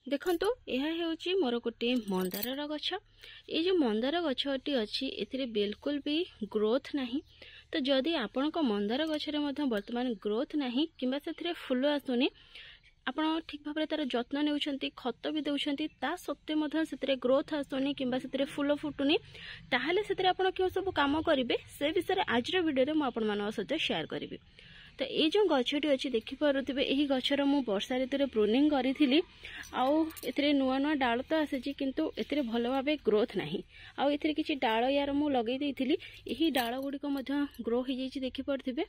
देखंतु यह हेउची मोर गोटे मंदार गछ। ये जो मंदार गछटी अच्छी एथिरे बिल्कुल भी ग्रोथ नहीं। तो जदि आपणक मंदार गछरे मध्य वर्तमान ग्रोथ नहीं किंबा सेथिरे फूल आसुनी, आपण ठीक भाव तार जत्न नेउछंती, खत भी देउछंती, ता सत्वे मध्य सेथिरे ग्रोथ आसुनी किंबा सेथिरे फूल फुटुनी, ताहाले सेथिरे आपण क्यों सब काम करिवे से विषय आज वीडियो रे म आपण मानक सहित शेयर करिवि। तो ये जो गछटी अच्छी देखिपे यही गछर मु वर्षा ऋतु में प्रूनिंग करी आउ नुआ नुआ डाल तो आसी किंतु एथिरे भल भाव ग्रोथ नहीं। आउ एथिरे किछि डाल यार मु लगे देइथिली, यही डाल गुड़िक ग्रो हो जाइछि देखिपे।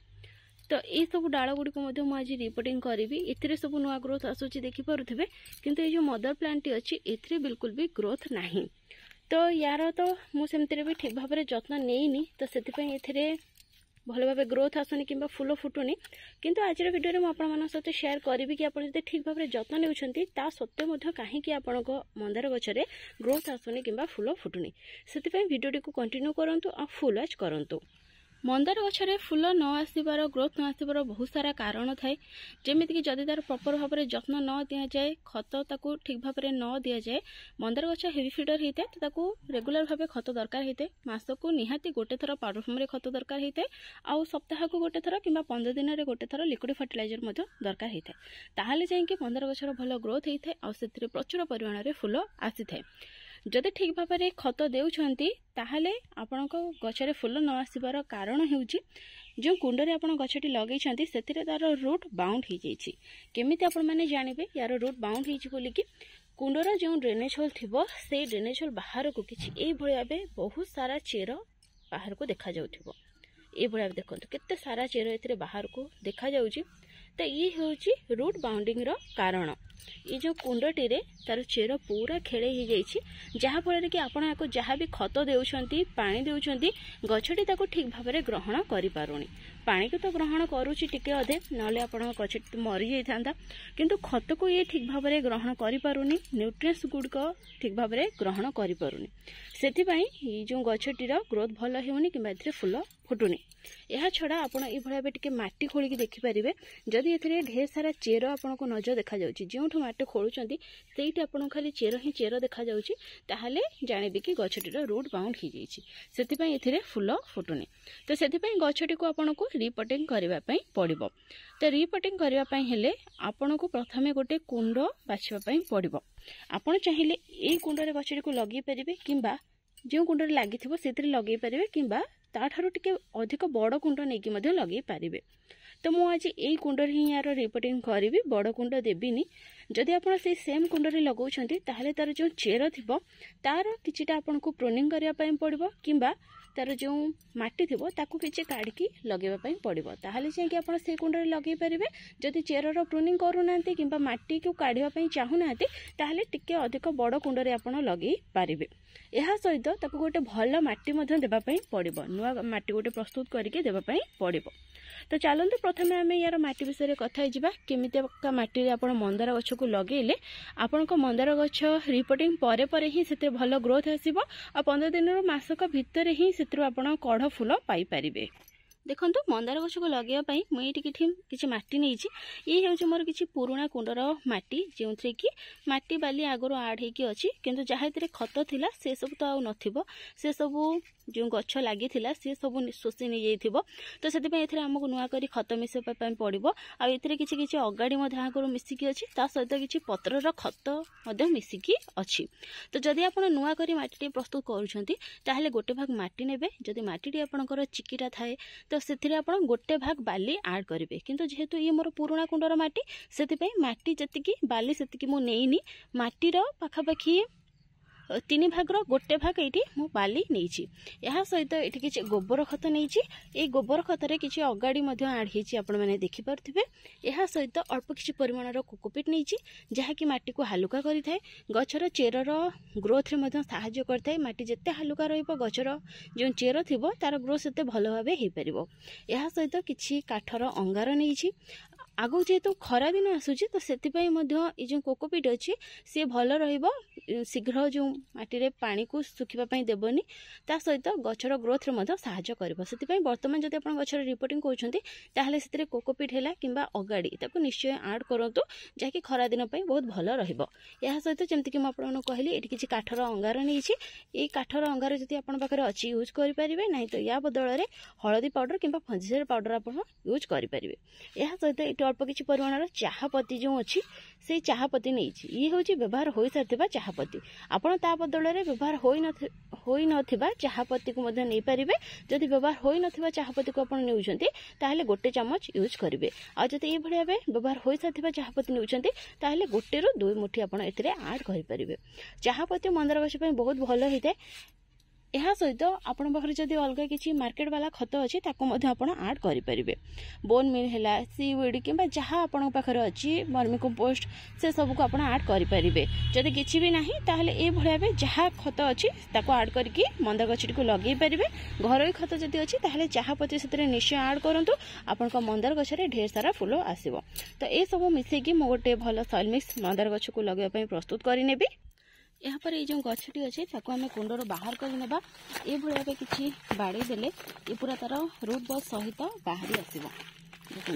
तो ये सब डाल गुड़िक आज रिपोर्टिंग करी, एथिरे सब नुआ ग्रोथ आसुछि देखिपे। किंतु ये जो मदर प्लांट अच्छी एथिरे बिल्कुल भी ग्रोथ नहीं। तो यार तो मुझे भी ठीक भाव जत्न नहीं, तो से एथिरे भल भाव ग्रोथ आसुनी किंबा फूल फुटुनी। किंतु आज वीडियो में आपण सहित शेयर करी कि आप ठीक भाव जत्न नेउछंती ता सत्वे कहीं आपणक मंदार गछरे ग्रोथ आसुनी किंबा फूल फुटुनी, से वीडियो को कंटिन्यू करंतु आ फुल वॉच करंतु। मंदार गछरे फूल न आसबार ग्रोथ न आसबार बहुत सारा कारण थाए, जेमिति कि जदि तार प्रॉपर भाव में जत्न न दि जाए, खत ताकू ठीक भाव में न दि जाए, मंदार गछ हेवी फीडर होता है, तो ताकू रेगुलर भाव खत दरकार होता है। मासक निहाती गोटे थर पाउडर फॉर्म रे खत दरकार होता है, आउ सप्ताह को गोटे थर कि 15 दिन में गोटे थर लिक्विड फर्टिलाइजर दरकार होता है। ताहले जाइए मंदार गछर भल ग्रोथ होता है, आउ से प्रचुर परिमाण में फूल आसी थाए। जदि ठीक भाव में खत देउछंती ताहले आपणक गछरे फूल न आसबार कारण हेउची जो कुंडरे आपण गछटी लगेइछंती सेथिरे तार रूट बाउंड हो जाइछि। केमिति आपण माने जानिबे यार रूट बाउंड होइछि बोली कि कुंडर जो ड्रेनेज होल थिबो से ड्रेनेज होल बाहर को किछि एई भलिया बे बहुत सारा चेर बाहर को देखा जाउथिबो। एई भलिया देखंतु केते सारा चेर एथिरे बाहर को देखा जाउछि। तो ये होउछि रूट बाउंडिंग रो कारण। ये जो कुंडटी रे तार चेर पूरा खेले ही जाइछि, जहा फल कि आपण याको जहा भी खत देउछंती पानी देउछंती गछटी ताको ठीक भाव में ग्रहण करि पारुनी। पानी को तो ग्रहण करूछि टिके अधे, नले आपण गछटी तो मरि जाई थांदा, किंतु खत को ये ठीक भाव में ग्रहण करि पारुनी, न्यूट्रिएंट्स गुड ठीक भाव में ग्रहण करि पारुनी। सेति पई ये जो गछटी रो ग्रोथ भल हेउनी किंबा एथरे फूल फुटुनी। यह छड़ा आपण ए भलिया बे टिके माटी खोली देखि परिबे, जदि एथरे ढेर सारा चेर आपनको नजर देखा जाउछि, जोठो माटी खोलुचंती सेठी आपनको खाली चेर ही चेर देखा जाउछि, ताहाले जानिबे कि गछटीर रूट बाउंड हो जाइछि, सेति पई एथरे फूल फुटुनी। तो सेति पई गछटी को आपनको रिपोर्टिंग करबा पई पड़िबो। तो रिपोर्टिंग करबा पई हेले आपनको प्रथमे गोटे कुंड बाछिबा पई पड़िबो। आपण चाहिले ए कुंडरे गछटी को लगी परिबे किंबा जो कुंडरे लागिथिबो सेतिरे लगे परिबे किंबा ताठारु टिके अधिक बड़ कुंड नेकी मध्य लगे पारिबे। तो मु आज एई कुंडर ही यार रिपोर्टिंग करिवि, बड़ कुंड देबिनी। जदि आपण से सेम कुंडरे लगौछंती ताहले तार जो चेर थिबो तार किछिटा आपनको प्रूनिंग करिया पई पड़िबो किंबा तार जो माटी थिबो ताकू किछि काढिकी लगेबा पई पड़िबो, ताहले जे कि आपण से कुंडरे लगे पारिबे। जदि चेरर प्रूनिंग करू नांती किंबा माटी को काढिबा पई चाहू नांती ताहले टिके अधिक बड़ कुंडरे आपण लगे पारिबे। एहा सहित ताकू गोटे भल माटी मध्य देबा पई पड़िबो, नुआ माटी गोटे प्रस्तुत करके देबा पई पड़िबो। तो चलते प्रथमे आम यार माटी विषय कथा होगा केमिति माटी रे आपण मंदार गछ को लगेले आपणक मंदार गछ रिपोर्टिंग परे परे ही से भल ग्रोथ आसीबो आ 15 दिन मासक भितर ही से आपण कढ़ फूल पाई परिबे। देखंतु मंदार गछ को लगेया मुझे किसी माटी नहीं, ये हूँ मोर किसी पुराणा कुंडर माटी जो थे कि माटी बाली आगुरी आड होकी अच्छी, किंतु जहाँ खत थिला से सब तो आउ नथिबो, से सब जो गछ लगी सी सब शोषी नहीं जाइथिबो। तो से आमको नुआ करी खत मिसवा पड़ो। आछि अगाड़ी आगुरी मिसिकी अच्छी, ता सहित किसी पत्रर खत मिसिकी अच्छी। तो जदि आप नुआ करी माटी प्रस्तुत करुँच गोटे भाग माटी नेबे, जदि माटी आपणकर चिकिटा थाए तो से गोटे भाग बाली आड करेंगे। किंतु जेहेतु ये मोर पुराणा कुंडर माटी से माटी जी बाली से मु नहीं, माटीर पाखापाखि 3 भागर गोटे भाग ये मु बाली नहीं। यह सहित ये किसी गोबर खत नहीं, गोबर खतरे किसी अगाड़ी आड होने देखिपे। यह सहित अल्प किसी परिमाणर कोकोपीट नहीं, जहाँकि माटी को हालुका करें, गचर चेरर ग्रोथ में साहाय्य करता। माटी जिते हालुका रचर जो चेर थी तार ग्रोथ से भल भाव हो पार। यह सहित किसी काठर अंगार नहीं, आगो जेहेतु खरा दिन आसूची तो सेतिपाई मध्य ए जो कोकोपीट अच्छी सी भल रहिबो शीघ्र जो माटी पानी को सुखिबा देबनी ता सहित गछर ग्रोथ रे मध्य सहायता करिवो सेतिपाई वर्तमान जदि आपण गछर रिपोर्टिंग करछंती ताहले सेतिरे कोकोपीट हैला किंबा अगाड़ी ताको निश्चय ऐड करंतु जाकि खरा दिन पई बहुत भल रहिबो या सहित जेमति कि म आपण कहली एठी किछि काठर अंगार नैछि ए काठर अंगार जदि आपण पाखरे अछि यूज करि परिबे नै तो या बदल रे हळदी पाउडर किंबा फंजिसर पाउडर आपण यूज करि परिबे या सहित एठी अल्प किछि परिमाणर चाहपत्ती जो अछि से चाहपत्ती नैछि ई होछि व्यवहार होई सारथिबा चाहपत्ती आपण ता बदल रे व्यवहार होई नथिबा चाहपत्ती को मध्य नै परिबे जदि व्यवहार होई नथिबा चाहपत्ती को आपण नेउछंती ताहले गोटे चम्मच यूज करिवे आ जदि ए भलिया व्यवहार होई सारथिबा चाहपत्ती नेउछंती ताहले गोटे रु 2 मुठी आपण एथिरे ऐड करि परिबे चाहपत्ती मंदार गछ पई बहुत भलो हिते यह सहित आपण पाखरे जदि अलग किसी मार्केट वाला खत अच्छी आपण ऐड करें बोन मिल है सीवीड कि जहाँ आपण पाखरे अच्छी वर्मी कंपोस्ट से सब को आपण ऐड करें जदि किसी भी नहीं ताहले ए भलिया जहाँ खत अच्छी ऐड करके मंदार गछटी को लगे पारे घर खत जदि अच्छी ताहले चाहपत्ती से निश्चय ऐड करूँ आपण मंदार गछरे ढेर सारा फूल आसो तो ये सब मिसेकी मु गोटे भल सॉइल मिक्स मंदार गछ को लगे प्रस्तुत करनेबी यहाँ पर ये जो गछटी अच्छे आम कुंडर बाहर करनेबा ये भाई किसी बाड़ी देले ये पूरा तार रूट बॉल सहित बाहरी आसो देखो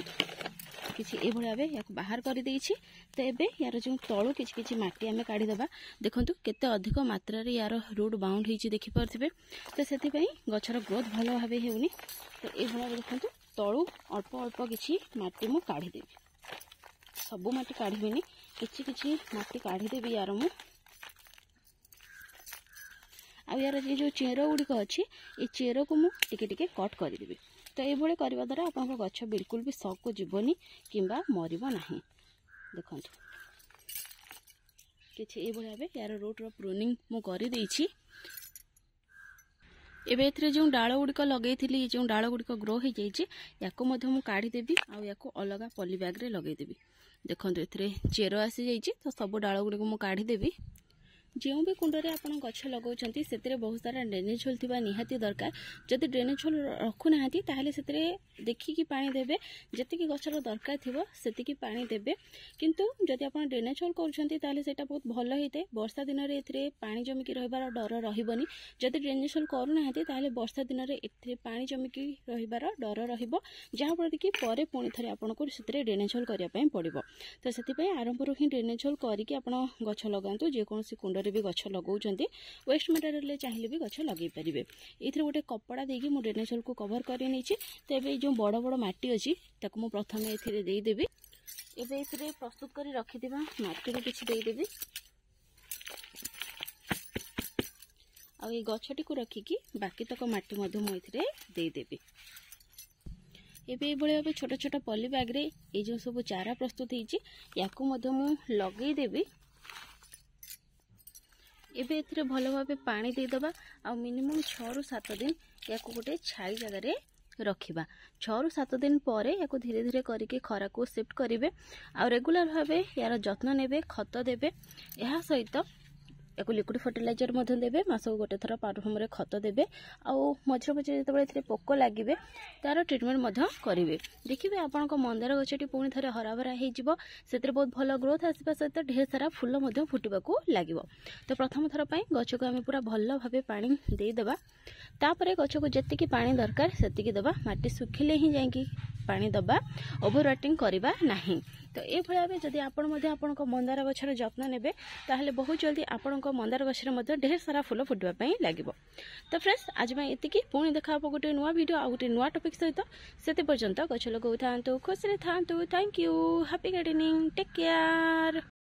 किसी ये भाई या बाहर कर देछि तो एबे यार जो तळु किछि माटी आमे काढीदेबा देखंतु केते अधिक मात्रा रे यार रूट बाउंड होइछि देखि परथिबे तो सेति पई गछर ग्रोथ भलो भाबे हेउनी तो ए भाई देखंतु तळु अल्प अल्प किछि माटी मु काढी देबी सब माटी काढीबेनी किछि माटी काढी देबी यार मु आ यार ये जो चेर गुड़िक अच्छी ये चेर को मुझे टिके कट करदेवी तो ये करने द्वारा आप गछ बिल्कुल भी शक को जीवनी कि मर ना देखु कि यार रूट प्रूनिंग मुझे एबे जो डाल गुड़िक लगे जो डाल गुड़िक ग्रो हो जाइए काढ़ीदेवी आ अलग पॉली बैग रे लगेदेवी देखो ये चेर आसी जाइए तो सब डाल गुड़िक मुझे काढ़ीदेवी जो भी कुंडे आप गछ लगाउछंती सेतिरे बहुत सारा ड्रेनेज होल थिबा निहाती दरकार जदि ड्रेनेज होल रखु नाहांती ताहले सेतिरे देखिकी पानी देबे जतिकी गछर दरकार थिबो सेतिकी पानी देबे किंतु जदि आप ड्रेनेज होल करूछंती ताहले सेटा बहुत भलो हेते वर्षा दिन रे एथिरे पानी जमिकी रहिबार डर रहिबोनी जदि ड्रेनेज होल करू नाहांती ताहले वर्षा दिन रे एथिरे पानी जमिकी रहिबार डर रहिबो जहाँ पर कि परे पुणी थरे आपनको सेतिरे ड्रेनेज होल करिया पई पड़िबो तो सेति पई आरंभ रो ही ड्रेनेज होल करिके आपण गछ लगांतु जे कोनसी कुंड भी गछ लगाउछंती वेस्ट मटेरियल चाहिए भी गछ लगे पारे ये गोटे कपड़ा देकी मु ड्रेनेज होल को कवर कर तो ये जो बड़ बड़ माटी अच्छी ताको मु प्रथम देदेवी एबे प्रस्तुत कर रखिथिबा माटी रे किछि देदेवी आ ये गछटी को रखिकी बाकी तक माटी मध्य मु एथिरे देदेवी एबे भाई छोट छोट पॉली बैग रे ये जो सब चारा प्रस्तुत होइछि याकू मध्य मु लगेई देबी एबे एथिरे भलो भाबे पानी देदबा आ मिनिमम 6 ରୁ 7 दिन याको गोटे छाई जगह रे रखिबा 6 ରୁ 7 दिन परे याको धीरे धीरे करके खरा को शिफ्ट करिवे आ रेगुलर भाबे यार जत्न नेबे खत देबे एहा सहित याको लिक्विड फर्टिलाइजर मधे देबे मासको गोटे थरा पारफॉर्म रे खत देबे आ मझे मझे जेतबे एथिरे पोको लागिबे तार ट्रीटमेंट मधे करिवे देखिबे आपनको मंदार गछटी पुणी थरे हरा भरा हे जिवो सेतरे बहुत भलो ग्रोथ आसीबा सहित ढेर सारा फूल मधे फुटिबा को लागिवो तो प्रथम थर पई गछ को हमें पूरा भलो भाबे पानी दे देबा तापरे गछ को जत्तिकी पानी दरकार सेतिकी देबा माटी सुखिले ही जाईकी पानी दबा ओवर वाटरिंग करिबा नाही तो ये भाई जदि आपण मध्य आपनको मंदार गछर जत्न नेबे ताहले बहुत जल्दी आपनको मंदार गछर मध्य ढेर सारा फूल फुटबा पई लागिवो तो फ्रेंड्स आज मैं एतिकी पुणी देखा गोटे नुआ वीडियो आ गोटे नुआ टॉपिक सहित सेते पर्यंत गछ लगाउ थांतु खुशी रे थांतु thank you happy gardening take care.